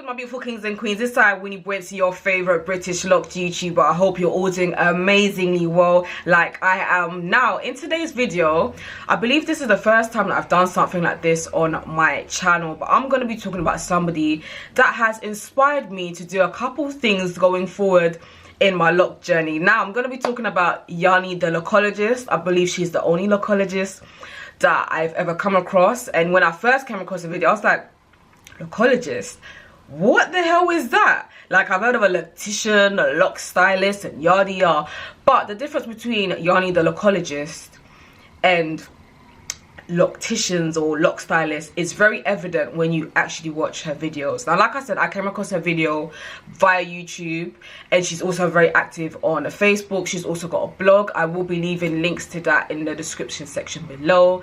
good, my beautiful kings and queens? This time Winnie Brent, your favorite British Locs YouTuber. I hope you're all doing amazingly well, like I am. Now, in today's video, I believe this is the first time that I've done something like this on my channel, but I'm going to be talking about somebody that has inspired me to do a couple things going forward in my loc journey. Now, I'm going to be talking about Yannie The Locologist. I believe she's the only locologist that I've ever come across, and when I first came across the video, I was like, locologist? What the hell is that? Like, I've heard of a loctician, a loc stylist, and yada yada, but the difference between Yannie the Locologist and locticians or loc stylists is very evident when you actually watch her videos. Now, like I said, I came across her video via YouTube, and she's also very active on Facebook. She's also got a blog. I will be leaving links to that in the description section below.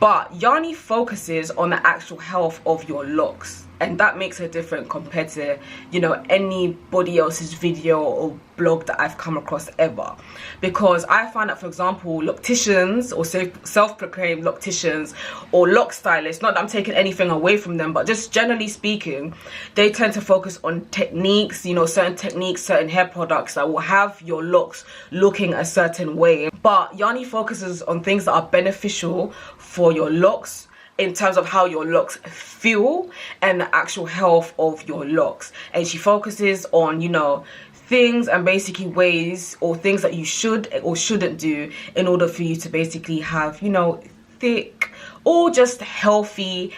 But Yannie focuses on the actual health of your locks, and that makes her different compared to, you know, anybody else's video or blog that I've come across ever. Because I find that, for example, locticians or self-proclaimed locticians or loc stylists, not that I'm taking anything away from them, but just generally speaking, they tend to focus on techniques, you know, certain techniques, certain hair products that will have your locks looking a certain way. But Yannie focuses on things that are beneficial for your locks, in terms of how your locks feel and the actual health of your locks. And she focuses on, you know, things and basically ways or things that you should or shouldn't do in order for you to basically have, you know, thick or just healthy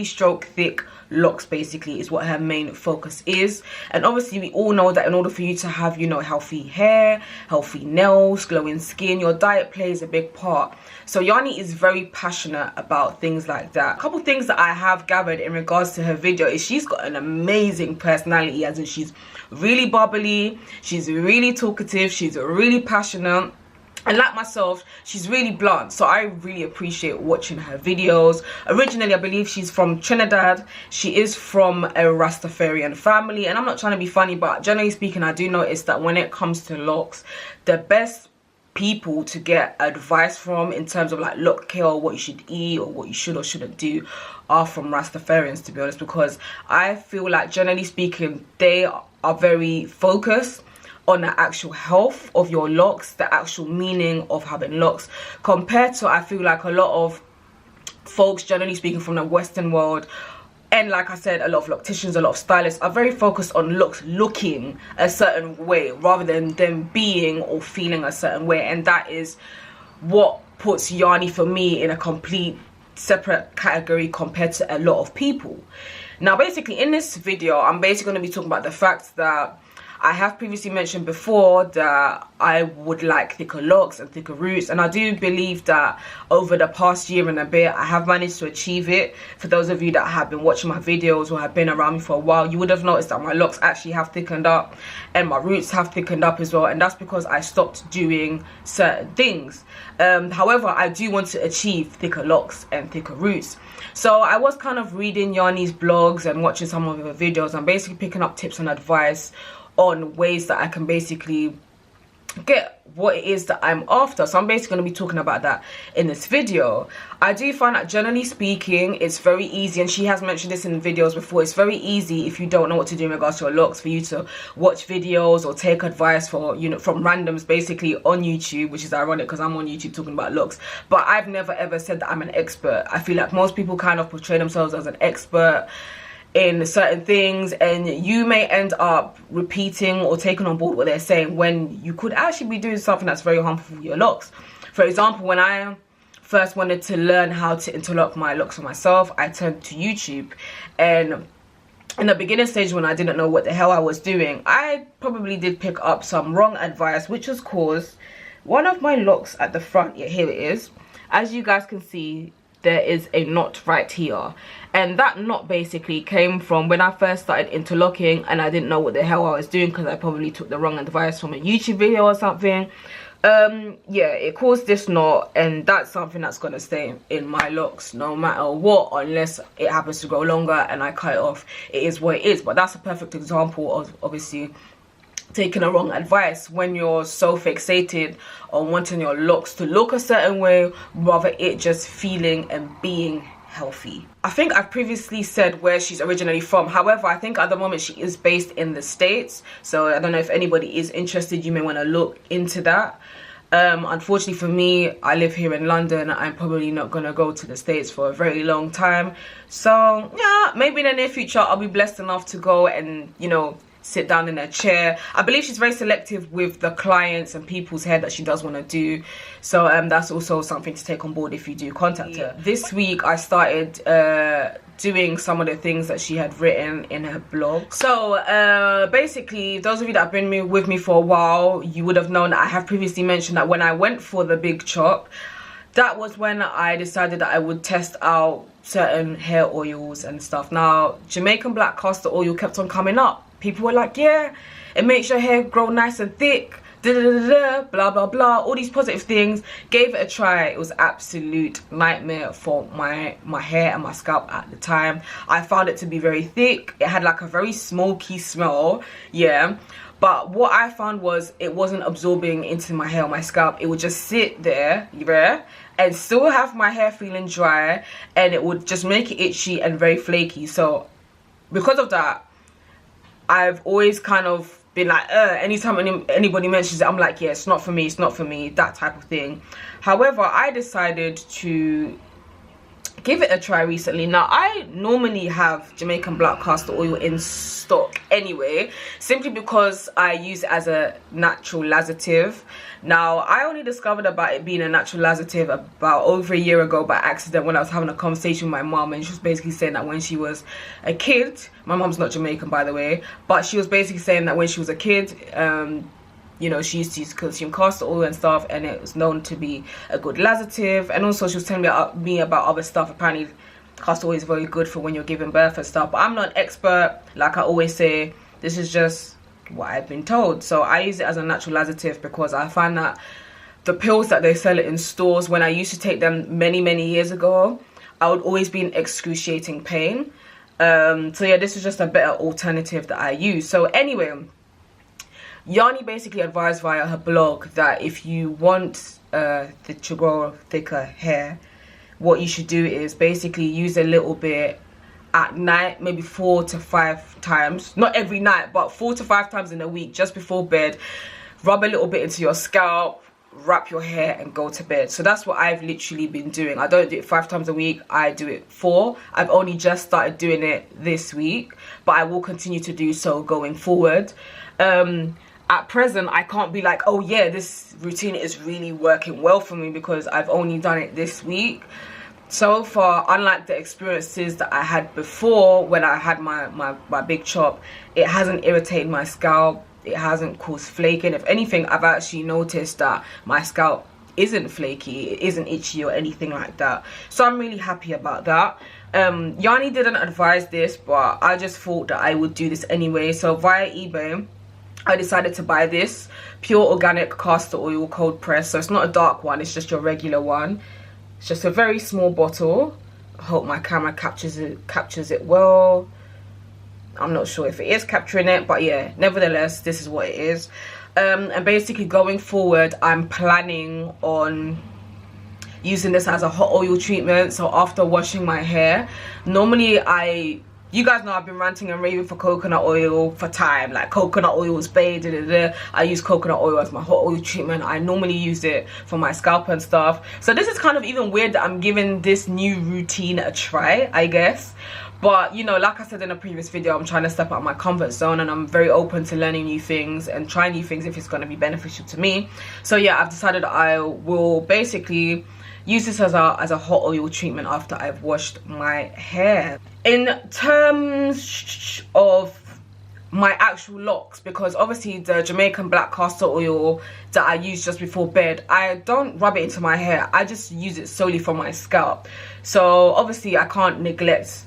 stroke thick locks, basically, is what her main focus is. And obviously we all know that in order for you to have, you know, healthy hair, healthy nails, glowing skin, your diet plays a big part. So Yannie is very passionate about things like that. A couple things that I have gathered in regards to her video is she's got an amazing personality, as in she's really bubbly, she's really talkative, she's really passionate. And like myself, she's really blunt, so I really appreciate watching her videos. Originally, I believe she's from Trinidad. She is from a Rastafarian family, and I'm not trying to be funny, but generally speaking, I do notice that when it comes to locks, the best people to get advice from in terms of like loc care, or what you should eat or what you should or shouldn't do, are from Rastafarians, to be honest, because I feel like generally speaking, they are very focused on the actual health of your locks, the actual meaning of having locks, compared to, I feel like, a lot of folks, generally speaking, from the Western world, and like I said, a lot of locticians, a lot of stylists are very focused on looks looking a certain way rather than them being or feeling a certain way. And that is what puts Yannie, for me, in a complete separate category compared to a lot of people. Now, basically, in this video, I'm basically going to be talking about the fact that I have previously mentioned before that I would like thicker locks and thicker roots, and I do believe that over the past year and a bit I have managed to achieve it. For those of you that have been watching my videos or have been around me for a while, you would have noticed that my locks actually have thickened up and my roots have thickened up as well, and that's because I stopped doing certain things. However, I do want to achieve thicker locks and thicker roots. So I was kind of reading Yannie's blogs and watching some of her videos and basically picking up tips and advice on ways that I can basically get what it is that I'm after. So I'm basically going to be talking about that in this video. I do find that, generally speaking, it's very easy, and she has mentioned this in videos before, it's very easy if you don't know what to do in regards to your locks for you to watch videos or take advice for, you know, from randoms basically on YouTube, which is ironic because I'm on YouTube talking about locks. But I've never ever said that I'm an expert. I feel like most people kind of portray themselves as an expert in certain things, and you may end up repeating or taking on board what they're saying when you could actually be doing something that's very harmful for your locks. For example, when I first wanted to learn how to interlock my locks for myself, I turned to YouTube, and in the beginning stage when I didn't know what the hell I was doing, I probably did pick up some wrong advice, which has caused one of my locks at the front, yeah, here it is, as you guys can see, there is a knot right here, and that knot basically came from when I first started interlocking and I didn't know what the hell I was doing because I probably took the wrong advice from a YouTube video or something. Yeah, it caused this knot, and that's something that's gonna stay in my locks no matter what, unless it happens to grow longer and I cut it off. It is what it is. But that's a perfect example of obviously taking the wrong advice when you're so fixated on wanting your locks to look a certain way rather it just feeling and being healthy. I think I've previously said where she's originally from. However, I think at the moment she is based in the States. So I don't know if anybody is interested, you may want to look into that. Unfortunately for me, I live here in London. I'm probably not going to go to the States for a very long time. So yeah, maybe in the near future I'll be blessed enough to go and, you know, sit down in a chair. I believe she's very selective with the clients and people's hair that she does want to do. So that's also something to take on board if you do contact her. This week I started doing some of the things that she had written in her blog. So basically, those of you that have been with me for a while, you would have known that I have previously mentioned that when I went for the big chop, that was when I decided that I would test out certain hair oils and stuff. Now, Jamaican black castor oil kept on coming up. People were like, yeah, it makes your hair grow nice and thick, blah blah blah, all these positive things. Gave it a try. It was absolute nightmare for my hair and my scalp at the time. I found it to be very thick. It had like a very smoky smell, yeah. But what I found was it wasn't absorbing into my hair or my scalp. It would just sit there, yeah, and still have my hair feeling dry, and it would just make it itchy and very flaky. So because of that, I've always kind of been like, anytime anybody mentions it, I'm like, yeah, it's not for me, it's not for me, that type of thing. However, I decided to give it a try recently. Now, I normally have Jamaican black castor oil in stock anyway, simply because I use it as a natural laxative. Now, I only discovered about it being a natural laxative about over a year ago by accident, when I was having a conversation with my mom, and she was basically saying that when she was a kid, my mom's not Jamaican by the way, but she was basically saying that when she was a kid, you know, she used to consume castor oil and stuff, and it was known to be a good laxative. And also she was telling me about other stuff. Apparently castor oil is very good for when you're giving birth and stuff, but I'm not an expert. Like I always say, this is just what I've been told. So I use it as a natural laxative because I find that the pills that they sell it in stores, when I used to take them many years ago, I would always be in excruciating pain. So yeah, this is just a better alternative that I use. So anyway, Yannie basically advised via her blog that if you want to grow thicker hair, what you should do is basically use a little bit at night, maybe 4 to 5 times, not every night, but 4 to 5 times in a week, just before bed. Rub a little bit into your scalp, wrap your hair and go to bed. So that's what I've literally been doing. I don't do it 5 times a week, I do it 4. I've only just started doing it this week, but I will continue to do so going forward. At present, I can't be like, oh yeah, this routine is really working well for me, because I've only done it this week. So far, unlike the experiences that I had before when I had my big chop, it hasn't irritated my scalp, it hasn't caused flaking. If anything, I've actually noticed that my scalp isn't flaky, it isn't itchy or anything like that. So I'm really happy about that. Yannie didn't advise this, but I just thought that I would do this anyway. So via eBay, I decided to buy this pure organic castor oil cold press. So it's not a dark one, it's just your regular one. It's just a very small bottle. I hope my camera captures it well. I'm not sure if it is capturing it, but yeah, nevertheless, this is what it is. And basically going forward, I'm planning on using this as a hot oil treatment. So after washing my hair, normally you guys know I've been ranting and raving for coconut oil for time. Like coconut oil is bae, I use coconut oil as my hot oil treatment. I normally use it for my scalp and stuff. So this is kind of even weird that I'm giving this new routine a try, I guess. But you know, like I said in a previous video, I'm trying to step out of my comfort zone, and I'm very open to learning new things and trying new things if it's going to be beneficial to me. So yeah, I've decided I will basically use this as a hot oil treatment after I've washed my hair. In terms of my actual locks, because obviously the Jamaican black castor oil that I use just before bed, I don't rub it into my hair, I just use it solely for my scalp. So obviously I can't neglect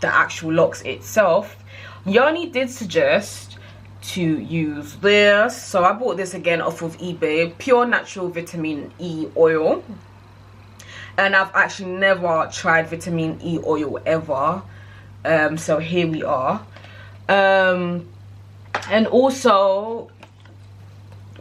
the actual locks itself. Yannie did suggest to use this, so I bought this again off of eBay, pure natural vitamin E oil. And I've actually never tried vitamin E oil ever, so here we are. And also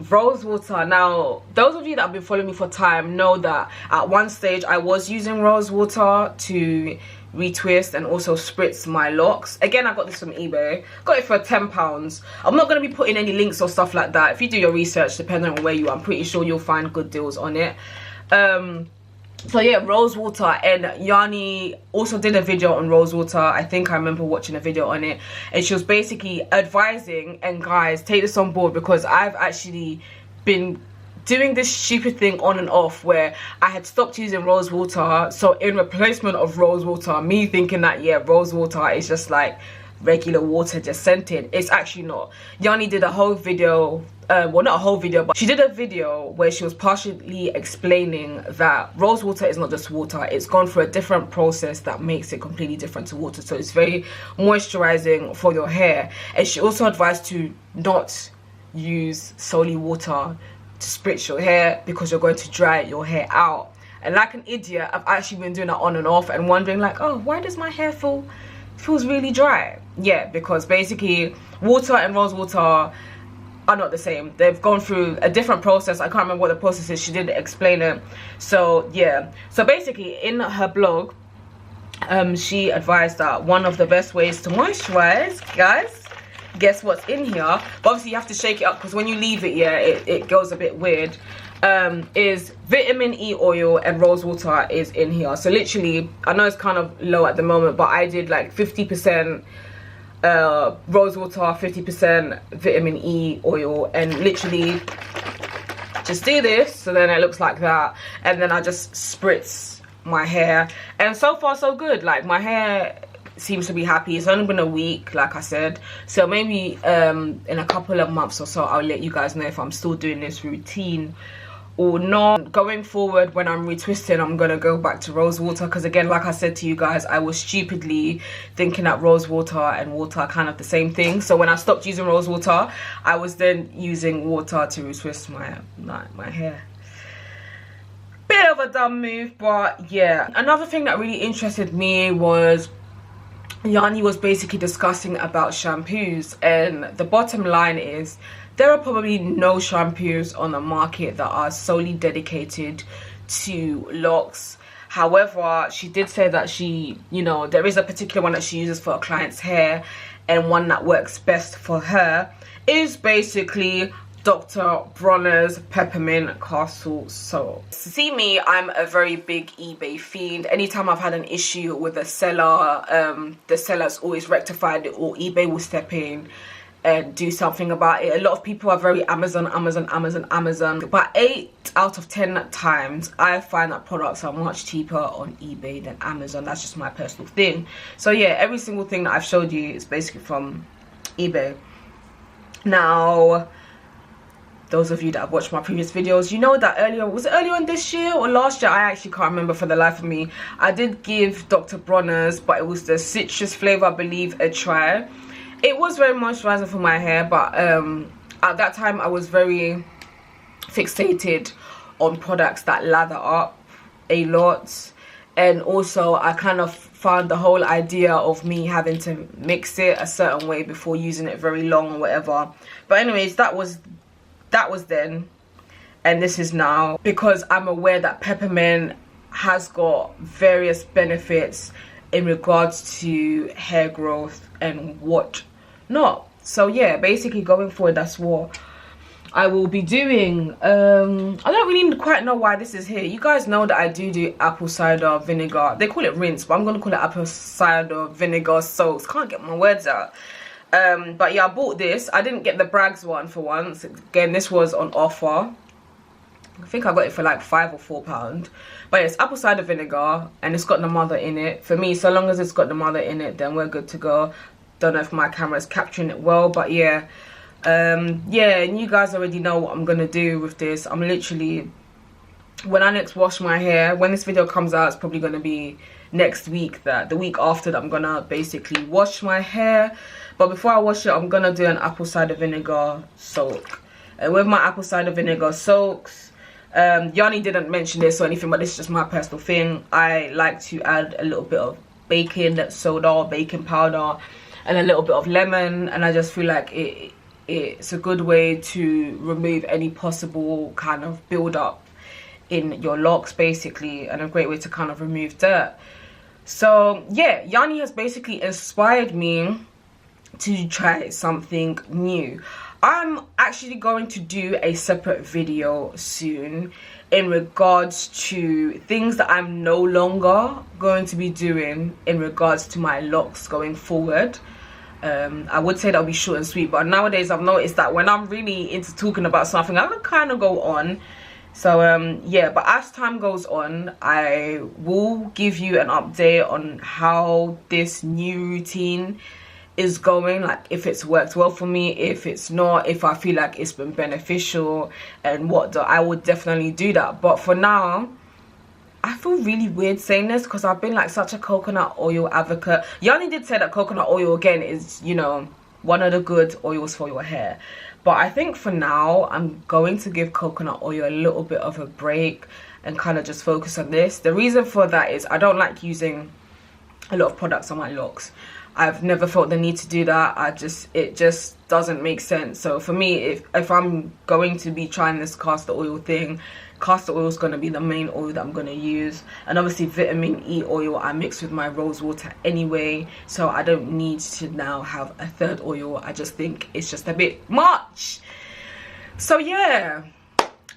rose water. Now those of you that have been following me for time know that at one stage I was using rose water to retwist and also spritz my locks. Again, I got this from eBay, got it for £10. I'm not going to be putting any links or stuff like that. If you do your research, depending on where you are, I'm pretty sure you'll find good deals on it. So yeah, rose water. And Yannie also did a video on rose water. I think I remember watching a video on it, and she was basically advising, and guys, take this on board, because I've actually been doing this stupid thing on and off where I had stopped using rose water. So in replacement of rose water, me thinking that, yeah, rose water is just like regular water, just scented. It's actually not. Yannie did a whole video, well, not a whole video, but she did a video where she was partially explaining that rose water is not just water. It's gone through a different process that makes it completely different to water. So it's very moisturizing for your hair. And she also advised to not use solely water to spritz your hair, because you're going to dry your hair out. And like an idiot, I've actually been doing that on and off and wondering like, oh, why does my hair feels really dry? Yeah, because basically water and rose water are not the same. They've gone through a different process. I can't remember what the process is. She did explain it. So yeah, so basically in her blog, she advised that one of the best ways to moisturize, guys, guess what's in here, but obviously you have to shake it up, because when you leave it, yeah, it goes a bit weird, is vitamin E oil and rose water is in here. So literally, I know it's kind of low at the moment, but I did like 50% rose water, 50% vitamin E oil, and literally just do this, so then it looks like that, and then I just spritz my hair, and so far so good. Like, my hair seems to be happy. It's only been a week, like I said, so maybe in a couple of months or so I'll let you guys know if I'm still doing this routine or not. Going forward, when I'm retwisting, I'm gonna go back to rose water, because again, like I said to you guys, I was stupidly thinking that rose water and water are kind of the same thing. So when I stopped using rose water, I was then using water to retwist my hair. Bit of a dumb move, but yeah. Another thing that really interested me was Yannie was basically discussing about shampoos, and the bottom line is there are probably no shampoos on the market that are solely dedicated to locks. However, she did say that she, you know, there is a particular one that she uses for a client's hair, and one that works best for her is basically Dr. Bronner's peppermint castle soap. See me, I'm a very big eBay fiend. Anytime I've had an issue with a seller, the seller's always rectified it, or eBay will step in and do something about it. A lot of people are very Amazon, but 8 out of 10 times I find that products are much cheaper on eBay than Amazon. That's just my personal thing. So yeah, every single thing that I've showed you is basically from eBay. Now, those of you that have watched my previous videos, you know that earlier in this year or last year, I actually can't remember for the life of me, I did give Dr. Bronner's, but it was the citrus flavor, I believe, a try. It was very moisturizing for my hair, but at that time I was very fixated on products that lather up a lot, and also I kind of found the whole idea of me having to mix it a certain way before using it very long or whatever. But anyways, that was then, and this is now, because I'm aware that peppermint has got various benefits in regards to hair growth and what not. So yeah, basically going forward, that's what I will be doing. I don't really quite know why this is here. You guys know that I do apple cider vinegar. They call it rinse, but I'm gonna call it apple cider vinegar soaps. Can't get my words out. But yeah, I bought this. I didn't get the Bragg's one for once. Again, this was on offer. I think I got it for like £5 or £4. But yeah, it's apple cider vinegar, and it's got the mother in it. For me, so long as it's got the mother in it, then we're good to go. Don't know if my camera is capturing it well, but yeah. Yeah, and you guys already know what I'm gonna do with this. I'm literally, when I next wash my hair, when this video comes out, it's probably gonna be next week, the week after, that I'm gonna basically wash my hair. But before I wash it, I'm gonna do an apple cider vinegar soak. And with my apple cider vinegar soaks, Yannie didn't mention this or anything, but this is just my personal thing. I like to add a little bit of baking soda, baking powder, and a little bit of lemon, and I just feel like it it's a good way to remove any possible kind of build up in your locks basically, and a great way to kind of remove dirt. So yeah, Yannie has basically inspired me to try something new. I'm actually going to do a separate video soon in regards to things that I'm no longer going to be doing in regards to my locks going forward. I would say that'll be short and sweet, but nowadays I've noticed that when I'm really into talking about something, I can kind of go on. So yeah, but as time goes on, I will give you an update on how this new routine is going, like if it's worked well for me, if it's not, if I feel like it's been beneficial and what. I would definitely do that. But for now, I feel really weird saying this because I've been like such a coconut oil advocate. Yannie did say that coconut oil again is, you know, one of the good oils for your hair, but I think for now I'm going to give coconut oil a little bit of a break and kind of just focus on this. The reason for that is I don't like using a lot of products on my locks. I've never felt the need to do that. It just doesn't make sense. So for me, if I'm going to be trying this castor oil thing, castor oil is going to be the main oil that I'm going to use. And obviously vitamin E oil I mix with my rose water anyway, so I don't need to now have a third oil. I just think it's just a bit much. So yeah,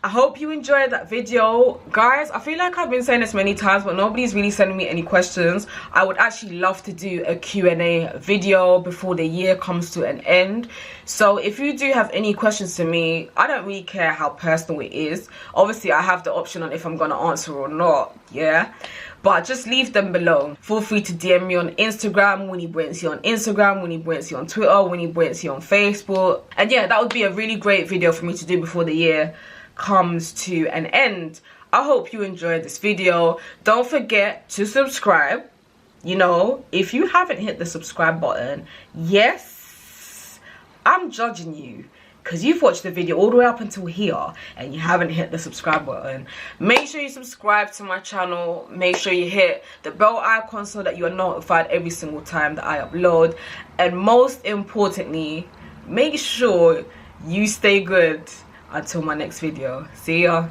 I hope you enjoyed that video. Guys, I feel like I've been saying this many times, but nobody's really sending me any questions. I would actually love to do a Q&A video before the year comes to an end. So if you do have any questions to me, I don't really care how personal it is. Obviously, I have the option on if I'm going to answer or not, yeah? But just leave them below. Feel free to DM me on Instagram, Wini on Instagram, Wini on Twitter, Wini on Facebook. And yeah, that would be a really great video for me to do before the year comes to an end. I hope you enjoyed this video. Don't forget to subscribe. You know, if you haven't hit the subscribe button, yes, I'm judging you because you've watched the video all the way up until here and you haven't hit the subscribe button. Make sure you subscribe to my channel. Make sure you hit the bell icon so that you are notified every single time that I upload. And most importantly, make sure you stay good until my next video. See ya.